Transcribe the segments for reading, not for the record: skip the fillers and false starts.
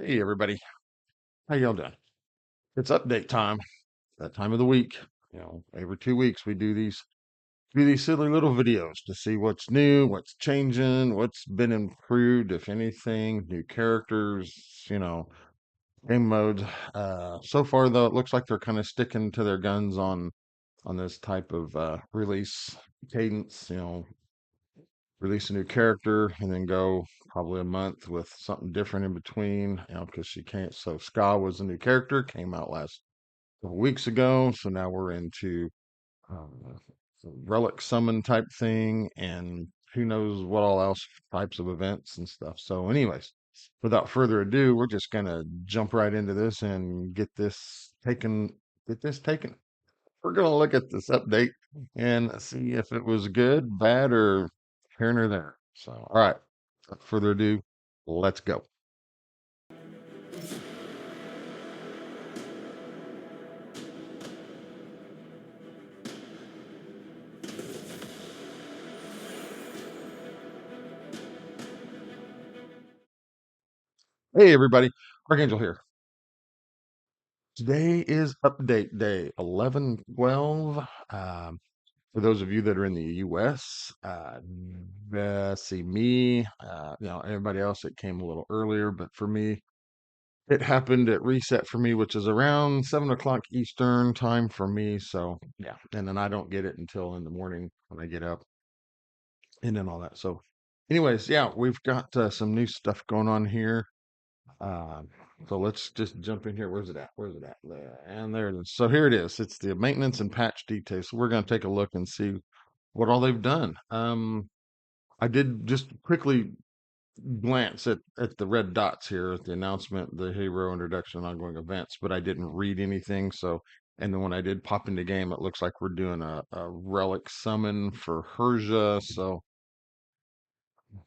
Hey everybody, how y'all doing? It's update time, that time of the week. Every 2 weeks we do these silly little videos to see what's new, what's changing, what's been improved, if anything, new characters, game modes. So far though, it looks like they're kind of sticking to their guns on this type of release cadence. Release a new character and then go probably a month with something different in between. Because she can't. So Ska was a new character, came out last couple weeks ago. So now we're into some relic summon type thing, and who knows what all else types of events and stuff. So, anyways, without further ado, we're just gonna jump right into this and get this taken. Get this taken. We're gonna look at this update and see if it was good, bad, or here nor there. So, all right, without further ado, let's go. Hey, everybody, Archangel here. Today is update day 11/12. For those of you that are in the US, see me, everybody else it came a little earlier, but for me, it happened at reset for me, which is around 7 o'clock Eastern time for me. So yeah, and then I don't get it until in the morning when I get up and then all that. So, anyways, yeah, we've got some new stuff going on here. Uh, so let's just jump in here. Where's it at? Where's it at? There. And there it is. So here it is. It's the maintenance and patch details. So we're going to take a look and see what all they've done. I did just quickly glance at the red dots here at the announcement, the hero introduction, ongoing events, but I didn't read anything. So, and then when I did pop into game, it looks like we're doing a relic summon for Herja. So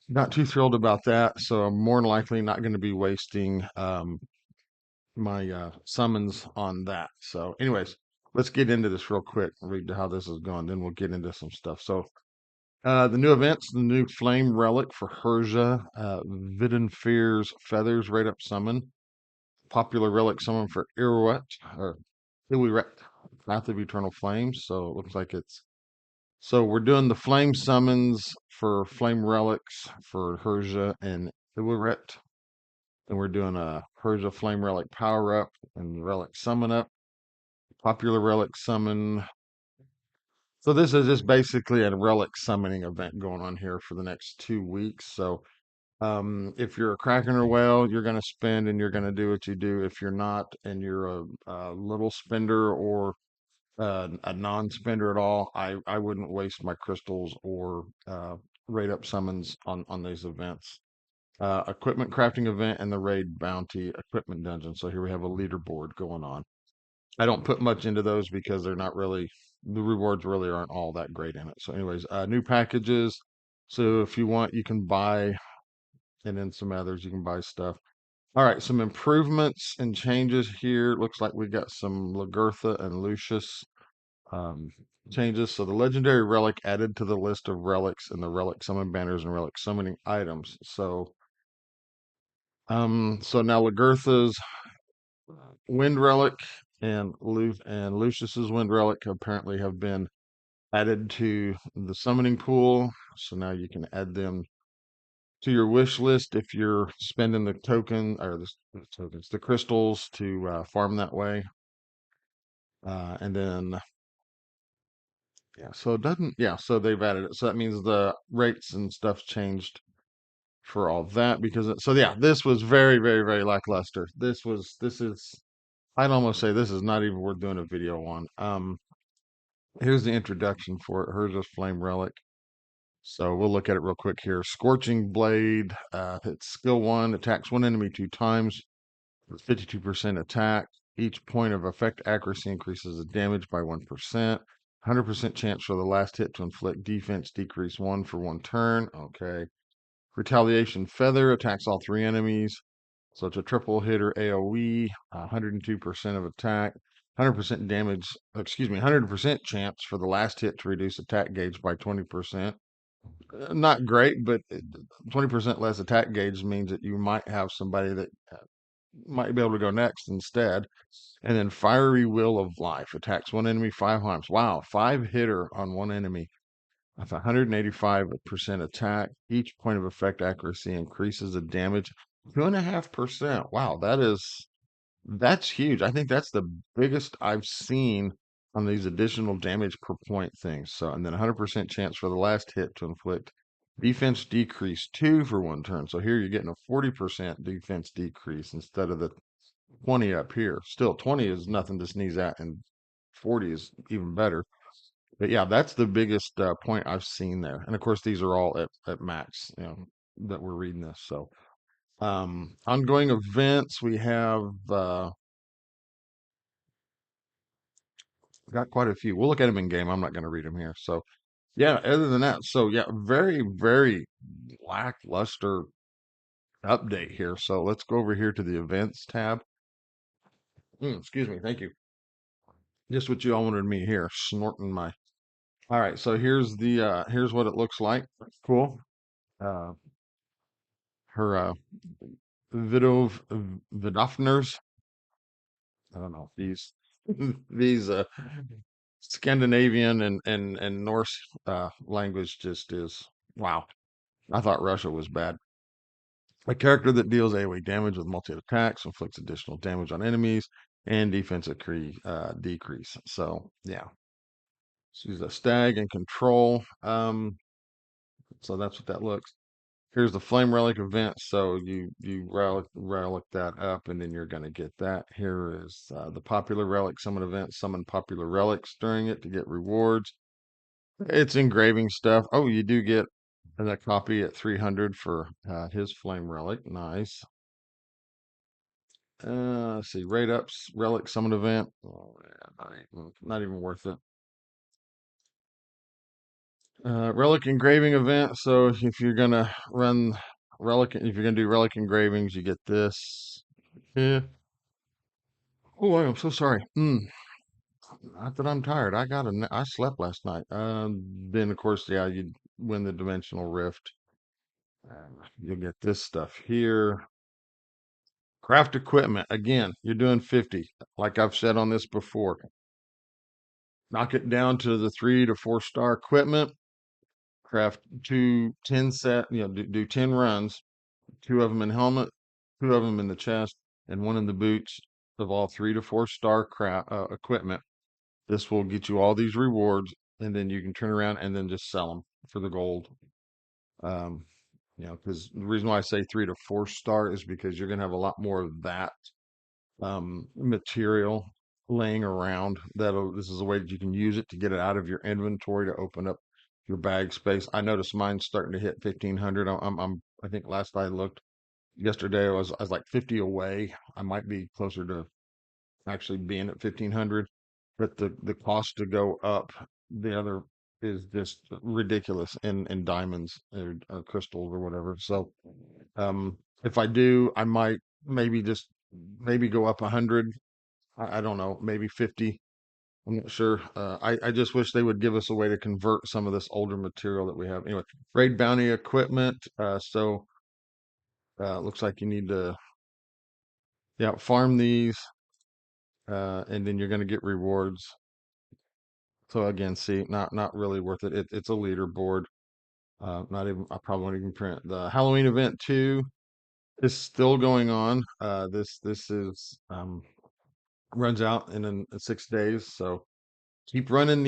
not too thrilled about that. So I'm more than likely not going to be wasting my summons on that. So, anyways, let's get into this real quick and read how this is going. Then we'll get into some stuff. So, the new events, the new flame relic for Herja, Videnfear's feathers rate up summon, popular relic summon for Iruet or Iwiret, Path of Eternal Flames. So it looks like it's so we're doing the flame summons for flame relics for Herja and Iwiret. Then we're doing a Herja flame relic power up and relic summon up, popular relic summon. So this is just basically a relic summoning event going on here for the next 2 weeks. So if you're a Kraken or whale, you're going to spend and you're going to do what you do. If you're not and you're a little spender or a non-spender at all, I wouldn't waste my crystals or rate up summons on these events. Equipment crafting event and the raid bounty equipment dungeon. So here we have a leaderboard going on. I don't put much into those because they're not really the rewards really aren't all that great in it. So, anyways, new packages. So if you want, you can buy, and then some others you can buy stuff. All right, some improvements and changes here. Looks like we got some Lagertha and Lucius um, changes. So the legendary relic added to the list of relics in the relic summon banners and relic summoning items. So now Lagertha's wind relic and Lucius's wind relic apparently have been added to the summoning pool. So now you can add them to your wish list if you're spending the token or the tokens, the crystals to farm that way. And then, yeah, so it doesn't, yeah, so they've added it. So that means the rates and stuff changed for all that because, so yeah, this was very, very, very lackluster. This is, I'd almost say this is not even worth doing a video on. Here's the introduction for it. Here's this flame relic. So we'll look at it real quick here. Scorching Blade, hits skill 1, attacks one enemy 2 times with 52% attack. Each point of effect accuracy increases the damage by 1%. 100% chance for the last hit to inflict defense decrease 1 for 1 turn. Okay. Retaliation Feather attacks all 3 enemies. So it's a triple hitter AoE, 102% of attack, 100% damage, excuse me, 100% chance for the last hit to reduce attack gauge by 20%. Not great, but 20% less attack gauge means that you might have somebody that might be able to go next instead. And then Fiery Will of Life attacks one enemy 5 times. Wow, five hitter on one enemy with 185% attack. Each point of effect accuracy increases the damage 2.5%. Wow, that's huge. I think that's the biggest I've seen on these additional damage per point things. So, and then 100% chance for the last hit to inflict defense decrease 2 for 1 turn. So here you're getting a 40% defense decrease instead of the 20 up here. Still, 20 is nothing to sneeze at, and 40 is even better. But yeah, that's the biggest point I've seen there. And of course, these are all at max, that we're reading this. So, ongoing events, we have got quite a few. We'll look at them in game. I'm not going to read them here. So, yeah, other than that, so yeah, very, very lackluster update here. So let's go over here to the events tab. Excuse me. Thank you. Just what you all wanted me here, snorting my. All right, so here's what it looks like. Cool. Uh, her Vidov Vidofners. I don't know these these Scandinavian and Norse language just is wow. I thought Russia was bad. A character that deals AoE damage with multi attacks, inflicts additional damage on enemies, and defensive decrease. So yeah, she's a stag and control. So that's what that looks. Here's the Flame Relic event. So you relic that up, and then you're going to get that. Here is the popular relic summon event. Summon popular relics during it to get rewards. It's engraving stuff. Oh, you do get a copy at 300 for his Flame Relic. Nice. Let's see. Rate ups, relic summon event. Oh, yeah, not even worth it. Relic engraving event. So if you're gonna run if you're gonna do relic engravings, you get this. Yeah. Oh, I'm so sorry. Not that I'm tired. I slept last night. Then of course, yeah, you win the dimensional rift. You'll get this stuff here. Craft equipment. Again, you're doing 50. Like I've said on this before. Knock it down to the 3 to 4 star equipment. Craft two 10 set, do 10 runs, two of them in helmet, two of them in the chest, and one in the boots of all 3 to 4 star equipment. This will get you all these rewards, and then you can turn around and then just sell them for the gold. Um, because the reason why I say 3 to 4 star is because you're gonna have a lot more of that material laying around. This is a way that you can use it to get it out of your inventory to open up your bag space. I noticed mine's starting to hit 1500. I think last I looked yesterday, I was like 50 away. I might be closer to actually being at 1500, but the cost to go up the other is just ridiculous in diamonds or crystals or whatever. So if I do, I might maybe just maybe go up 100. I don't know, maybe 50. I'm not sure. I just wish they would give us a way to convert some of this older material that we have. Anyway, raid bounty equipment. So looks like you need to, yeah, farm these, and then you're going to get rewards. So again, see, not really worth it. It's a leaderboard. Not even. I probably won't even print. The Halloween event 2 is still going on. This is runs out in 6 days. So keep running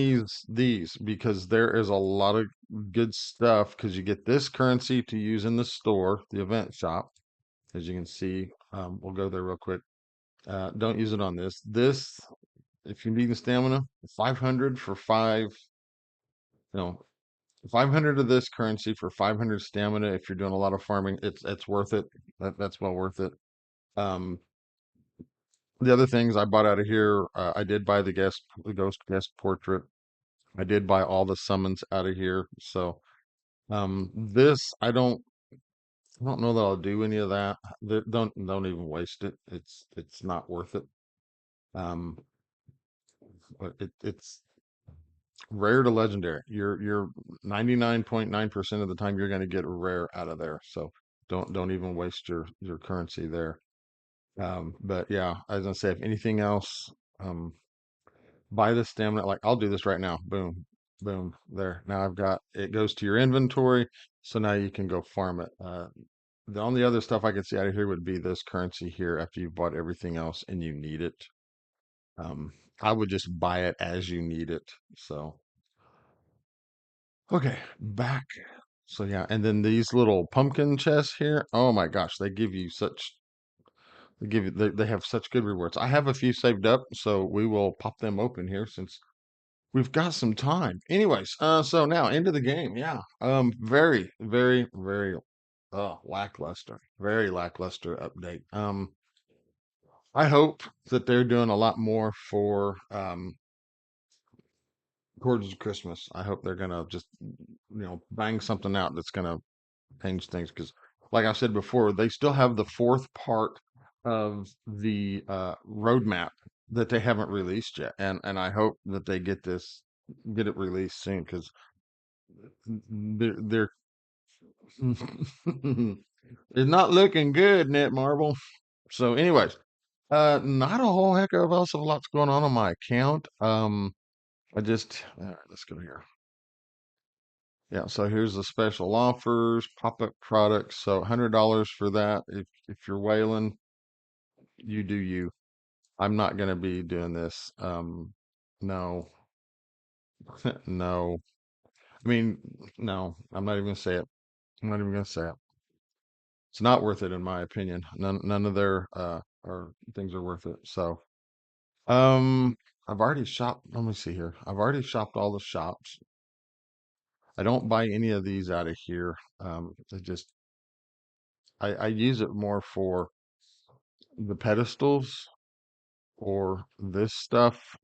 these because there is a lot of good stuff because you get this currency to use in the store, the event shop. As you can see, we'll go there real quick. Don't use it on this. If you need the stamina, 500 for five, you know, 500 of this currency for 500 stamina. If you're doing a lot of farming, it's worth it. That's well worth it. Um, the other things I bought out of here, I did buy the ghost guest portrait. I did buy all the summons out of here. So this I don't know that I'll do any of that. Don't even waste it. It's not worth it. Um, but it's rare to legendary. You're 99.9% of the time you're going to get a rare out of there. So don't even waste your currency there. But yeah, I was gonna say if anything else, um, buy the stamina. Like I'll do this right now. Boom, boom, there. Now I've got it goes to your inventory, so now you can go farm it. The only other stuff I could see out of here would be this currency here after you've bought everything else and you need it. Um, I would just buy it as you need it. So okay, back. So yeah, and then these little pumpkin chests here. Oh my gosh, they give you such they give you they have such good rewards. I have a few saved up, so we will pop them open here since we've got some time. Anyways, so now into the game. Yeah. Very, very, very lackluster. Very lackluster update. I hope that they're doing a lot more for towards Christmas. I hope they're gonna just bang something out that's gonna change things because like I said before, they still have the fourth part of the roadmap that they haven't released yet. And I hope that they get it released soon because they're it's not looking good, Netmarble. So, anyways, not a whole heck of else of lots going on my account. I just let's go here. Yeah, so here's the special offers, pop-up products. So $100 for that. If you're whaling, you do you. I'm not gonna be doing this. No, no. I mean, no, I'm not even gonna say it. I'm not even gonna say it. It's not worth it in my opinion. None of their or things are worth it. So I've already shopped. Let me see here. I've already shopped all the shops. I don't buy any of these out of here. I use it more for the pedestals or this stuff,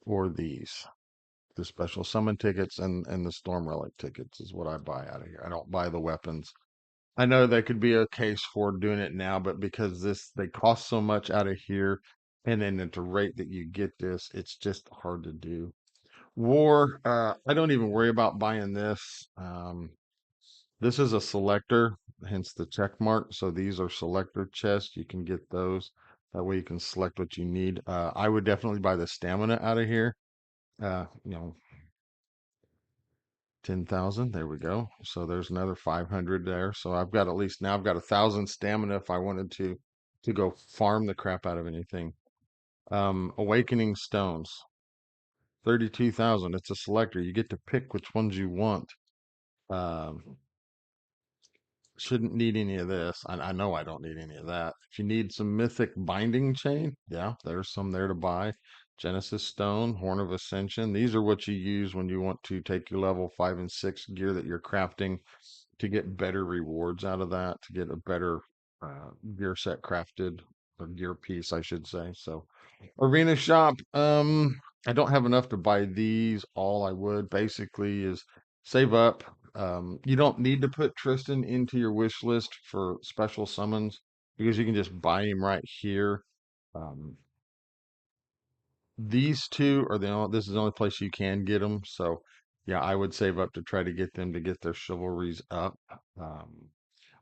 or these. The special summon tickets and the storm relic tickets is what I buy out of here. I don't buy the weapons. I know that could be a case for doing it now, but because they cost so much out of here, and then at the rate that you get this, it's just hard to do. War, I don't even worry about buying this. This is a selector, hence the check mark. So these are selector chests. You can get those. That way you can select what you need. I would definitely buy the stamina out of here. Uh, you know, 10,000. There we go. So there's another 500 there. So I've got at least now I've got 1,000 stamina if I wanted to go farm the crap out of anything. Awakening stones, 32,000. It's a selector. You get to pick which ones you want. Um, shouldn't need any of this. I know I don't need any of that. If you need some mythic binding chain, yeah, there's some there to buy. Genesis stone, horn of ascension. These are what you use when you want to take your level 5 and 6 gear that you're crafting to get better rewards out of that, to get a better gear set crafted, or gear piece, I should say. So, arena shop. I don't have enough to buy these. All I would basically is save up. You don't need to put Tristan into your wish list for special summons because you can just buy him right here. Um, these two are the only, this is the only place you can get them. So, yeah, I would save up to try to get them to get their chivalries up. Um,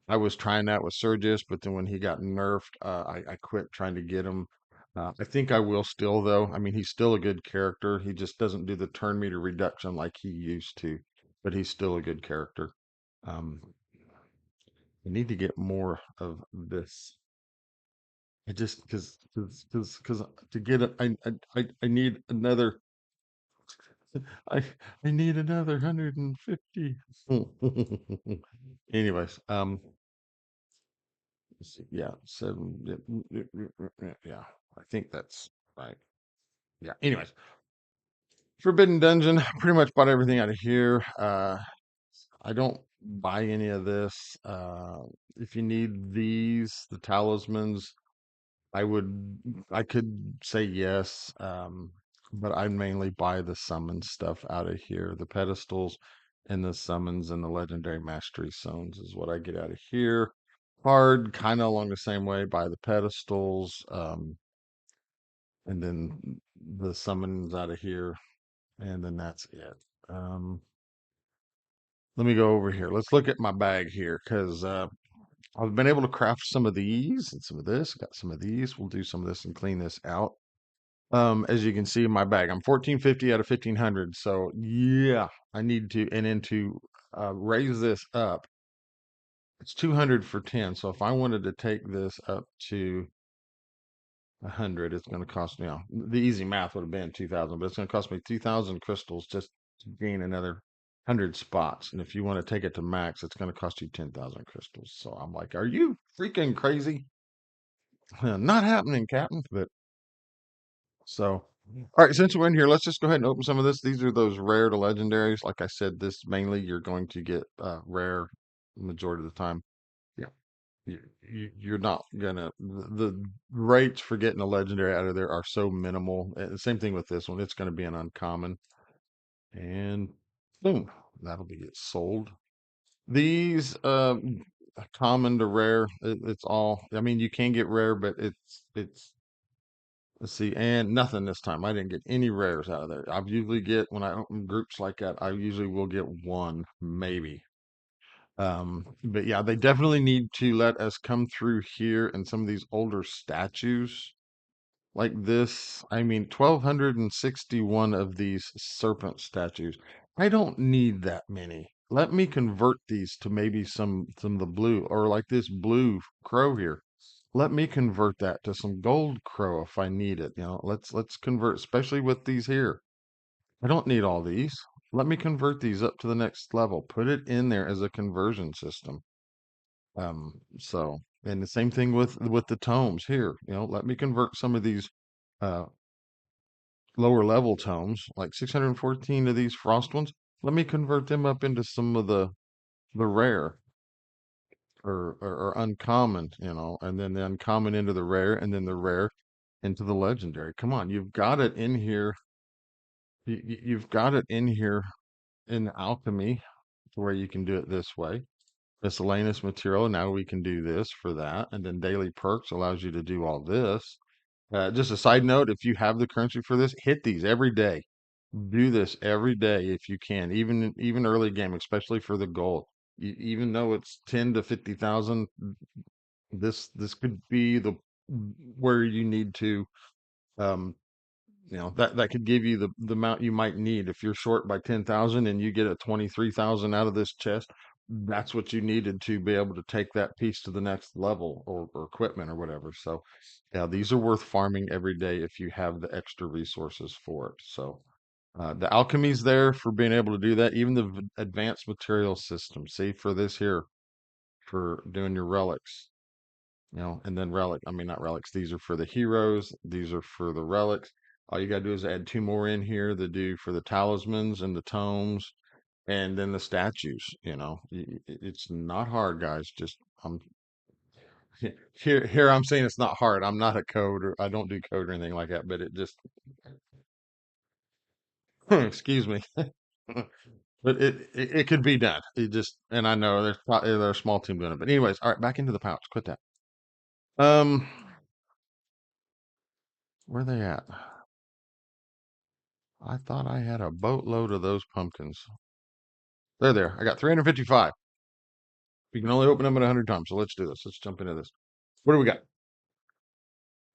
I was trying that with Sergius, but then when he got nerfed, I quit trying to get him. I think I will still, though. I mean, he's still a good character. He just doesn't do the turn meter reduction like he used to, but he's still a good character. Um, I need to get more of this. I just because to get it, I need another. I I need another 150. Anyways, let's see. Yeah, seven. Yeah, I think that's right. Yeah. Anyways, Forbidden Dungeon. Pretty much bought everything out of here. I don't buy any of this. If you need these, the talismans, I would. I could say yes. But I mainly buy the summon stuff out of here. The pedestals and the summons and the legendary mastery zones is what I get out of here. Hard, kind of along the same way, buy the pedestals. And then the summons out of here, and then that's it. Um, let me go over here. Let's look at my bag here, because I've been able to craft some of these and some of this. Got some of these. We'll do some of this and clean this out. As you can see in my bag, I'm 1450 out of 1500. So yeah, I need to, and then to raise this up, it's 200 for 10. So if I wanted to take this up to 100, it's going to cost me, the easy math would have been 2000, but it's going to cost me 2000 crystals just to gain another 100 spots. And if you want to take it to max, it's going to cost you 10,000 crystals. So I'm like, are you freaking crazy? Not happening, Captain. But so, all right, since we're in here, let's just go ahead and open some of this. These are those rare to legendaries. Like I said, this mainly you're going to get rare majority of the time. Yeah. You're not gonna the rates for getting a legendary out of there are so minimal. The same thing with this one. It's going to be an uncommon, and boom, that'll be it sold. These common to rare, it's all. I mean, you can get rare, but it's let's see, and nothing this time. I didn't get any rares out of there. I usually get when I open groups like that, I usually will get one, maybe. But yeah, they definitely need to let us come through here and some of these older statues like this. I mean, 1261 of these serpent statues. I don't need that many. Let me convert these to maybe some of the blue, or like this blue crow here. Let me convert that to some gold crow if I need it. Let's convert, especially with these here. I don't need all these. Let me convert these up to the next level. Put it in there as a conversion system. And the same thing with the tomes here. Let me convert some of these uh lower level tomes, like 614 of these frost ones. Let me convert them up into some of the rare or uncommon, and then the uncommon into the rare, and then the rare into the legendary. Come on, you've got it in here. You've got it in here in alchemy to where you can do it this way. Miscellaneous material. Now we can do this for that. And then daily perks allows you to do all this. Just a side note, if you have the currency for this, hit these every day. Do this every day if you can, even early game, especially for the gold. Even though it's 10 to 50,000, this could be the where you need to um that could give you the amount you might need if you're short by 10,000 and you get a 23,000 out of this chest. That's what you needed to be able to take that piece to the next level or equipment or whatever. So yeah, these are worth farming every day if you have the extra resources for it. So the alchemy's there for being able to do that. Even the advanced material system, see for this here, for doing your relics, and then I mean, not relics, these are for the heroes, these are for the relics. All you gotta do is add two more in here to do for the talismans and the tomes, and then the statues. It's not hard, guys. Just I'm here I'm saying it's not hard. I'm not a coder. I don't do code or anything like that, but it just excuse me. But it could be done. It just, and I know there's a small team doing it. But anyways, all right, back into the pouch. Quit that. Um, where they at? I thought I had a boatload of those pumpkins. They're there. I got 355. We can only open them at 100 times. So let's do this. Let's jump into this. What do we got?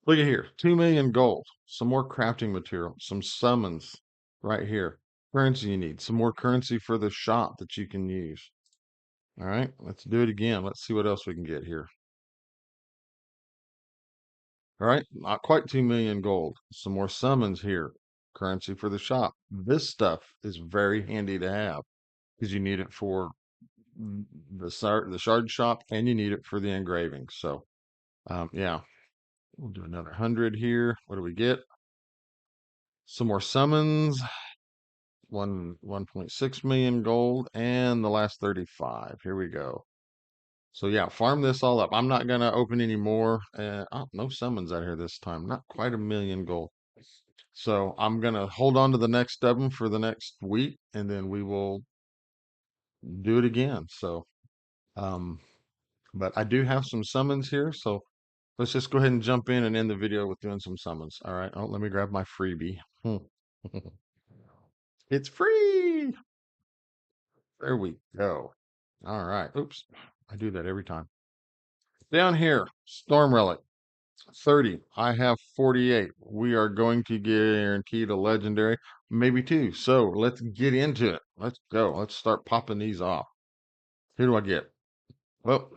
Look at here. 2 million gold. Some more crafting material. Some summons right here. Currency you need. Some more currency for the shop that you can use. All right, let's do it again. Let's see what else we can get here. All right, not quite 2 million gold. Some more summons here. Currency for the shop. This stuff is very handy to have because you need it for the shard shop, and you need it for the engraving. So, yeah, we'll do another 100 here. What do we get? Some more summons. 1.6 million gold, and the last 35. Here we go. So yeah, farm this all up. I'm not gonna open any more. No summons out here this time. Not quite a million gold. So I'm gonna hold on to the next of them for the next week, and then we will do it again. So, um, but I do have some summons here, so let's just go ahead and jump in and end the video with doing some summons. All right. Oh, let me grab my freebie. It's free. There we go. All right. Oops. I do that every time. Down here, Storm Relic, 30. I have 48. We are going to guaranteed a legendary, maybe two. So let's get into it. Let's go. Let's start popping these off. Who do I get? Well,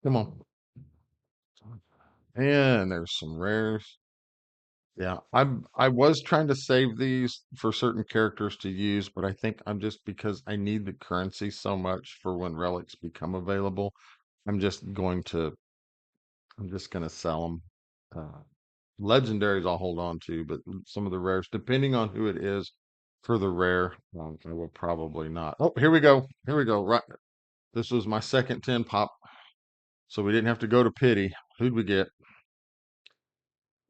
come on. And there's some rares. Yeah, I was trying to save these for certain characters to use, but I think I'm just because I need the currency so much for when relics become available. I'm just going to I'm just gonna sell them. Legendaries I'll hold on to, but some of the rares, depending on who it is for the rare, I will probably not. Oh, here we go. Here we go. Right. This was my second 10 pop, so we didn't have to go to pity. Who'd we get?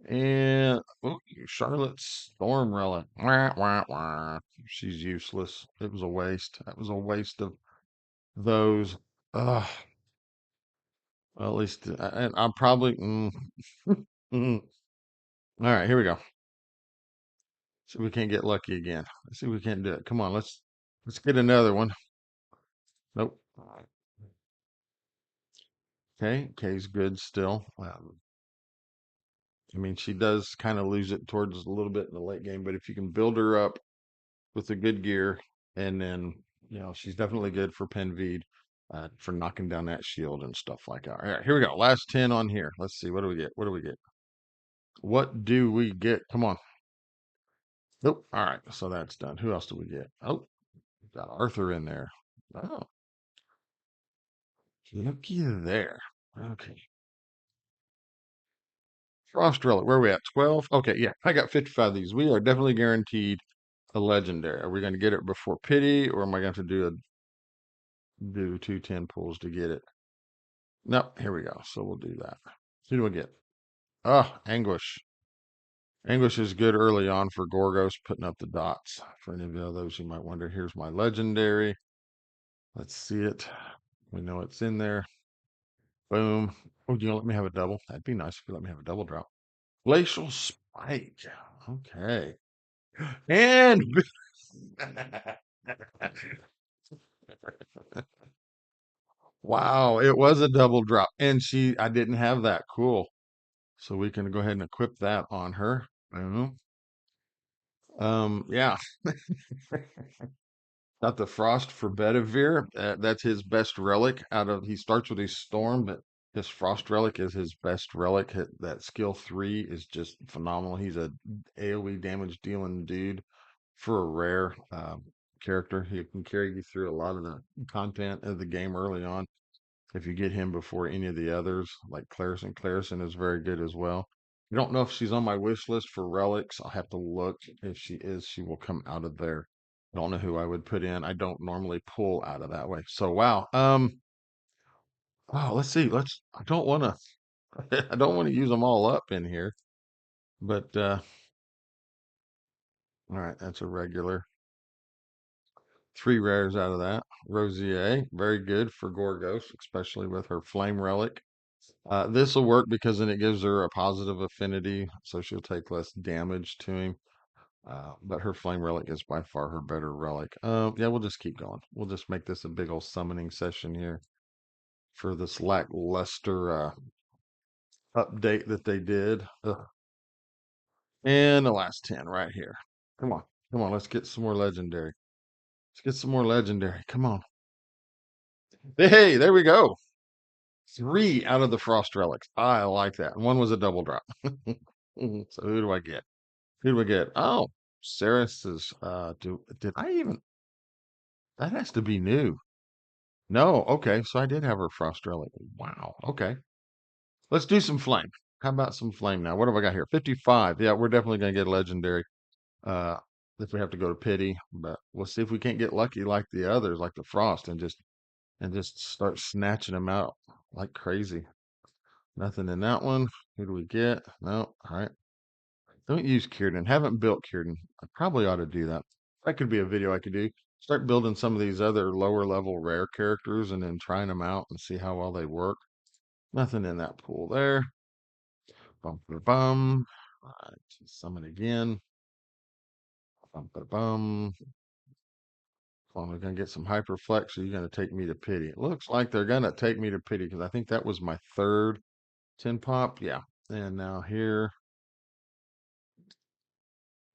And oh, Charlotte Storm Relic. Wah, wah, wah. She's useless. It was a waste. That was a waste of those. Ugh. Well, at least, and I'm probably. Mm. All right, here we go. See if we can't get lucky again. Let's see if we can't do it. Come on, let's get another one. Nope. Okay, Kay's good still. I mean, she does kind of lose it towards a little bit in the late game, but if you can build her up with the good gear, and then she's definitely good for Penveed, for knocking down that shield and stuff like that. All right, here we go. Last 10 on here. Let's see. What do we get? What do we get? What do we get? Come on. Nope. All right, so that's done. Who else do we get? Oh, got Arthur in there. Oh, looky there. Okay. Frost Relic, where are we at? 12? Okay, yeah, I got 55 of these. We are definitely guaranteed a legendary. Are we going to get it before pity, or am I going to have to do 210 pulls to get it? No, here we go. So we'll do that. Who do we get? Ah, Anguish. Anguish is good early on for Gorgos, putting up the dots. For any of those who might wonder, here's my legendary. Let's see it. We know it's in there. Boom. Oh, you gonna let me have a double? That'd be nice if you let me have a double drop. Glacial Spike. Okay. And wow, it was a double drop. And I didn't have that. Cool. So we can go ahead and equip that on her. Boom. Yeah. Got the Frost for Bedivere. That's his best relic he starts with his Storm, but his Frost relic is his best relic. That skill 3 is just phenomenal. He's a AoE damage dealing dude for a rare character. He can carry you through a lot of the content of the game early on. If you get him before any of the others, like Clarison. Clarison is very good as well. I don't know if she's on my wish list for relics. I'll have to look. If she is, she will come out of there. I don't know who I would put in. I don't normally pull out of that way. So wow. Wow, let's see. I don't want to I don't want to use them all up in here. But all right, that's a regular. 3 rares out of that. Rosier, very good for Gorgos, especially with her flame relic. This will work because then it gives her a positive affinity, so she'll take less damage to him. But her flame relic is by far her better relic. Yeah, we'll just keep going. We'll just make this a big old summoning session here for this lackluster update that they did. Ugh. And the last 10 right here. Come on. Come on. Let's get some more legendary. Let's get some more legendary. Come on. Hey, there we go. 3 out of the frost relics. I like that. One was a double drop. So who do I get? Who do we get? Oh, Saris is did I even that has to be new. No, okay. So I did have her frost relic. Wow. Okay. Let's do some flame. How about some flame now? What have I got here? 55. Yeah, we're definitely gonna get a legendary. Uh if we have to go to pity, but we'll see if we can't get lucky like the others, like the frost, and just start snatching them out like crazy. Nothing in that one. Who do we get? No. All right. Don't use Kierden. Haven't built Kierden. I probably ought to do that. That could be a video I could do. Start building some of these other lower level rare characters and then trying them out and see how well they work. Nothing in that pool there. Bum ba bum. All right, summon again. Bum ba bum. Well, we're gonna get some hyperflex, or you're gonna take me to pity. It looks like they're gonna take me to pity because I think that was my third 10 pop. Yeah. And now here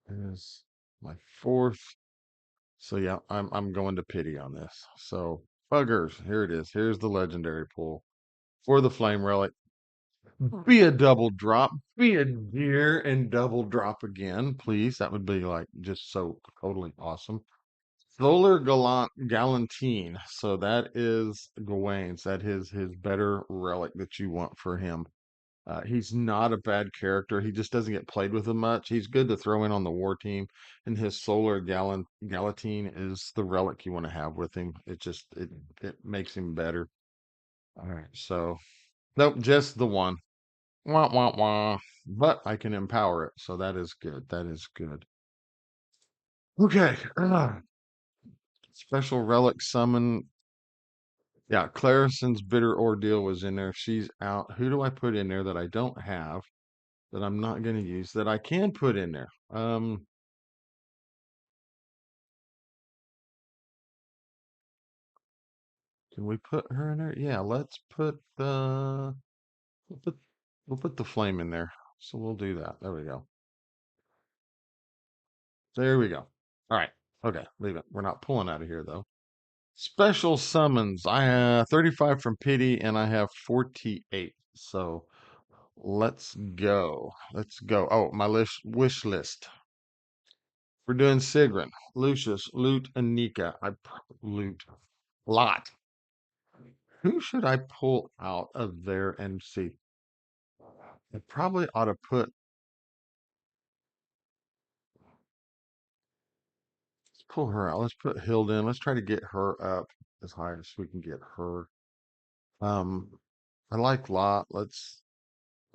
is my fourth. So yeah, I'm going to pity on this. So buggers, here it is. Here's the legendary pool for the flame relic. Be a double drop. Be a deer and double drop again, please. That would be like just so totally awesome. Solar Galantine. So that is Gawain's. That is his better relic that you want for him. He's not a bad character. He just doesn't get played with much. He's good to throw in on the war team, and his Solar Galatine is the relic you want to have with him. It makes him better. All right, so nope, just the one. Wah wah wah. But I can empower it, so that is good. That is good. Okay. Special relic summon. Yeah, Clarison's bitter ordeal was in there. She's out. Who do I put in there that I don't have, that I'm not going to use, that I can put in there? Can we put her in there? Yeah, let's put the we'll put we'll put the flame in there. So we'll do that. There we go. There we go. All right. Okay, leave it. We're not pulling out of here though. Special summons. I have 35 from pity and I have 48. So let's go. Let's go. Oh, my wish list. We're doing Sigrun, Lucius, Loot, and Nika. Loot. Lot. Who should I pull out of there and see? I probably ought to let's pull her out. Let's put Hilda in. Let's try to get her up as high as we can get her. Um, I like Lot.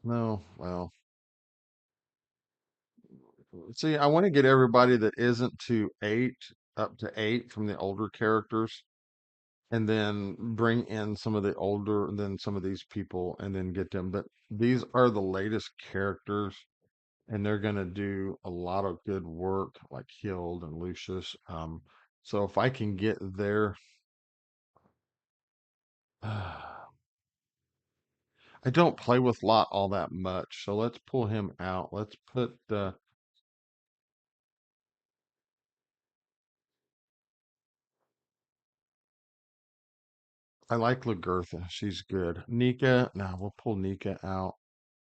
No, well, see, I want to get everybody that isn't to eight up to eight from the older characters, and then bring in some of the older, and then some of these people, and then get them. But these are the latest characters, and they're gonna do a lot of good work, like Hild and Lucius. So if I can get there, I don't play with Lot all that much, so let's pull him out. Let's put I like Lagertha. She's good. Nika, now we'll pull Nika out.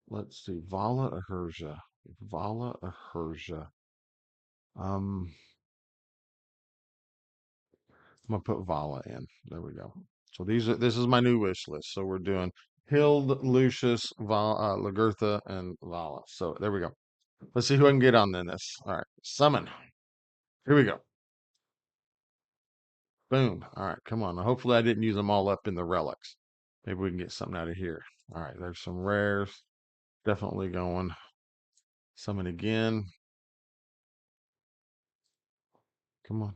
Let's see, Vala or Herja? Vala or Herja? Um, I'm gonna put Vala in. There we go. So this is my new wish list. So we're doing Hild, Lucius, Lagertha, and Vala. So there we go. Let's see who I can get on then this. All right, summon. Here we go. Boom. All right, come on. Hopefully I didn't use them all up in the relics. Maybe we can get something out of here. All right, there's some rares. Definitely going. Summon again. Come on.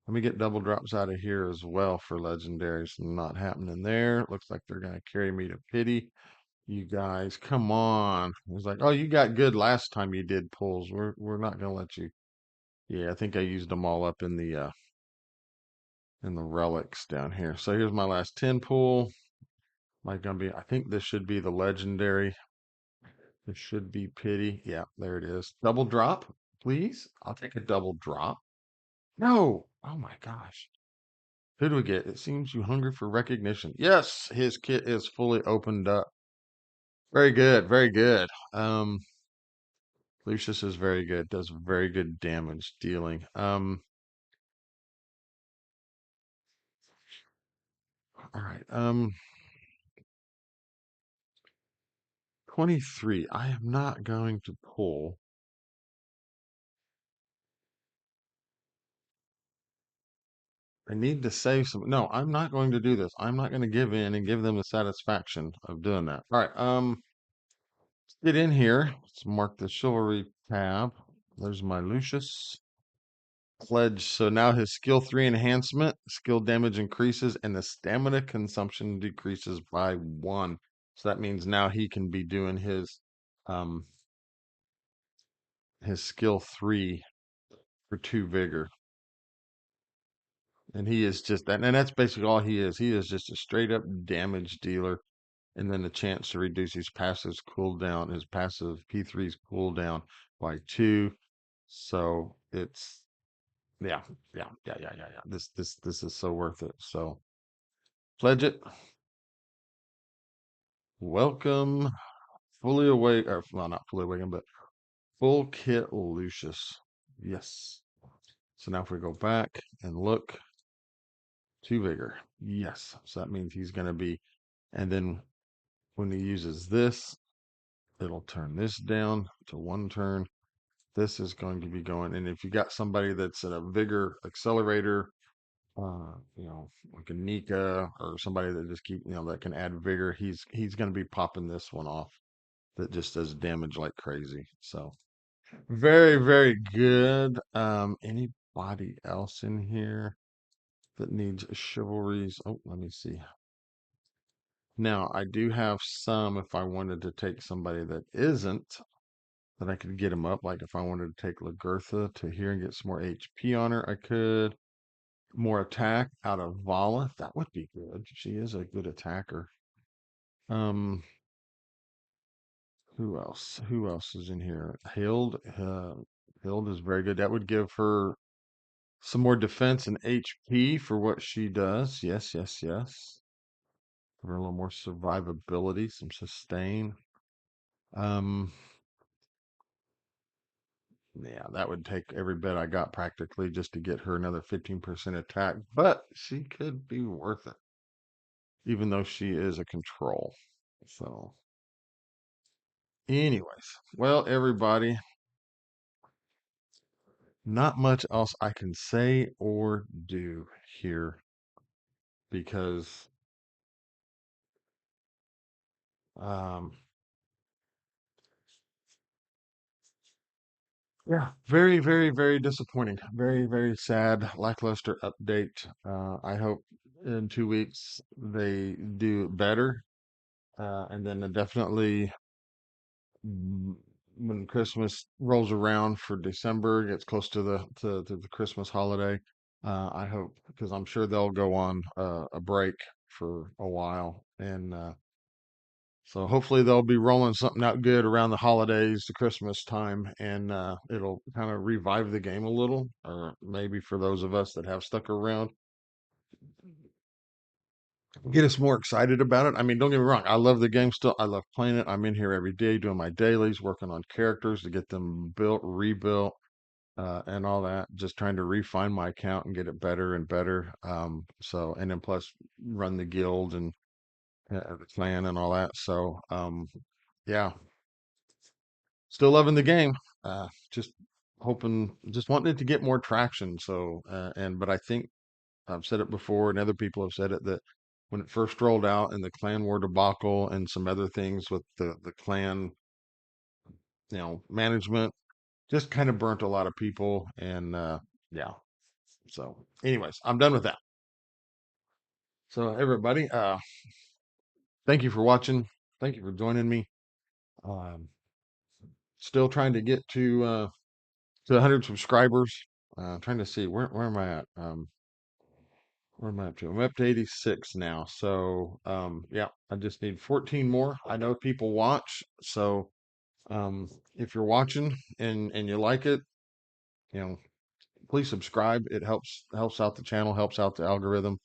Let me get double drops out of here as well for legendaries. Not happening there. Looks like they're going to carry me to pity. You guys, come on. It's like, oh, you got good last time you did pulls. We're not going to let you. Yeah, I think I used them all up in the relics down here. So here's my last 10 pull. Like gonna be, I think this should be the legendary. This should be pity. Yeah, there it is. Double drop, please. I'll take a double drop. No. Oh my gosh. Who do we get? It seems you hungry for recognition. Yes, his kit is fully opened up. Very good, very good. Lucius is very good. Does very good damage dealing. All right. 23. I am not going to pull. I need to save some. No, I'm not going to do this. I'm not going to give in and give them the satisfaction of doing that. All right. Get in here. Let's mark the chivalry tab. There's my Lucius pledge. So now his skill 3 enhancement, skill damage increases, and the stamina consumption decreases by 1. So that means now he can be doing um his skill 3 for 2 vigor. And he is just that, and that's basically all he is. He is just a straight up damage dealer, and then the chance to reduce his passive's cooldown, his passive P3's cooldown by two. So it's yeah, yeah. This is so worth it. So pledge it. Welcome, fully awake, or well, not fully awakened, but full kit Lucius. Yes. So now if we go back and look, two vigor. Yes. So that means he's going to be, and then when he uses this, it'll turn this down to one turn. This is going to be going, and if you got somebody that's in a vigor accelerator, like a Nika or somebody that just that can add vigor, he's going to be popping this one off that just does damage like crazy. So very, very good. Anybody else in here that needs chivalries? Oh, let me see. Now, I do have some if I wanted to take somebody that isn't, that I could get them up. Like if I wanted to take Lagertha to here and get some more HP on her, I could. More attack out of Vala. That would be good. She is a good attacker. Um, who else? Who else is in here? Hild. Hild is very good. That would give her some more defense and HP for what she does. Yes, yes, yes. Give her a little more survivability, some sustain. Um, yeah, that would take every bit I got practically just to get her another 15% attack, but she could be worth it, even though she is a control. So, anyways, well, everybody, not much else I can say or do here because um, yeah, very, very, very disappointing. Very, very sad, lackluster update. I hope in 2 weeks they do better. And then definitely mm, when Christmas rolls around for December, gets close to to the Christmas holiday. I hope because I'm sure they'll go on a break for a while, and so hopefully they'll be rolling something out good around the holidays, the Christmas time, and it'll kind of revive the game a little, or maybe for those of us that have stuck around, get us more excited about it. I mean, don't get me wrong, I love the game still. I love playing it. I'm in here every day doing my dailies, working on characters to get them built, rebuilt, and all that. Just trying to refine my account and get it better and better. So, and then plus run the guild and the clan and all that. So, yeah, still loving the game. Just hoping, just wanting it to get more traction. So, but I think I've said it before, and other people have said it that when it first rolled out and the clan war debacle and some other things with the clan, management just kind of burnt a lot of people. And yeah, so anyways, I'm done with that. So everybody, thank you for watching. Thank you for joining me. Um, Still trying to get to 100 subscribers. Trying to see where am I at? Where am I up to? I'm up to 86 now. So yeah, I just need 14 more. I know people watch, so if you're watching and you like it, you know, please subscribe. It helps out the channel, helps out the algorithm.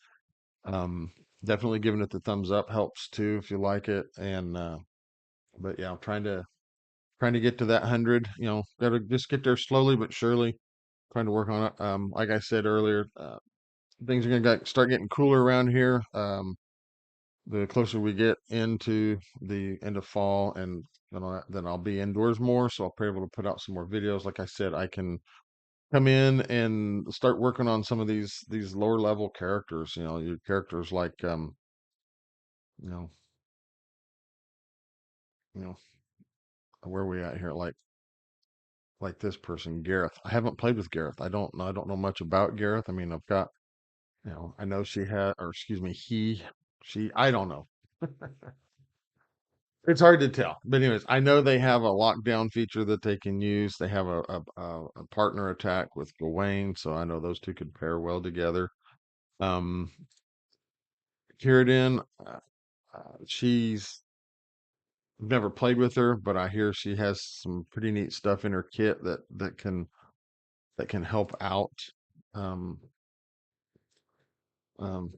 Um, Definitely giving it the thumbs up helps too if you like it. And but yeah, I'm trying to get to that 100. Gotta just get there slowly but surely. Trying to work on it. Like I said earlier, things are gonna start getting cooler around here. The closer we get into the end of fall, and then I'll be indoors more, so I'll be able to put out some more videos. Like I said, I can come in and start working on some of these lower level characters. Your characters like you know, you know, where are we at here? Like this person, Gareth. I haven't played with Gareth. I don't know much about Gareth. I mean, I've got, I know she had, or excuse me, she, I don't know. It's hard to tell. But anyways, I know they have a lockdown feature that they can use. They have a partner attack with Gawain, so I know those two could pair well together. Um, Kieran, she's never played with her, but I hear she has some pretty neat stuff in her kit that can help out. Um, um,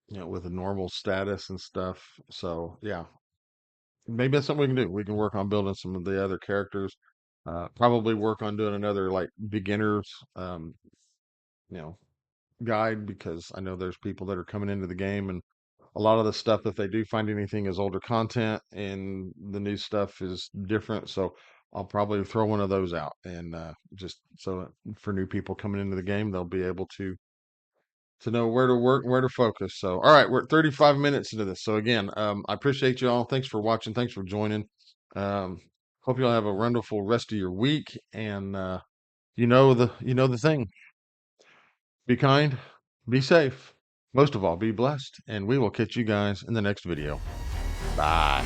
with a normal status and stuff. So yeah, maybe that's something we can do. We can work on building some of the other characters. Probably work on doing another like beginners, you know, guide because I know there's people that are coming into the game and a lot of the stuff if they do find anything is older content and the new stuff is different. So I'll probably throw one of those out and just so for new people coming into the game, they'll be able to know where to work and where to focus. So, all right, we're at 35 minutes into this. So again, I appreciate you all. Thanks for watching. Thanks for joining. Um, hope you all have a wonderful rest of your week. And you know the thing. Be kind, be safe. Most of all, be blessed. And we will catch you guys in the next video. Bye.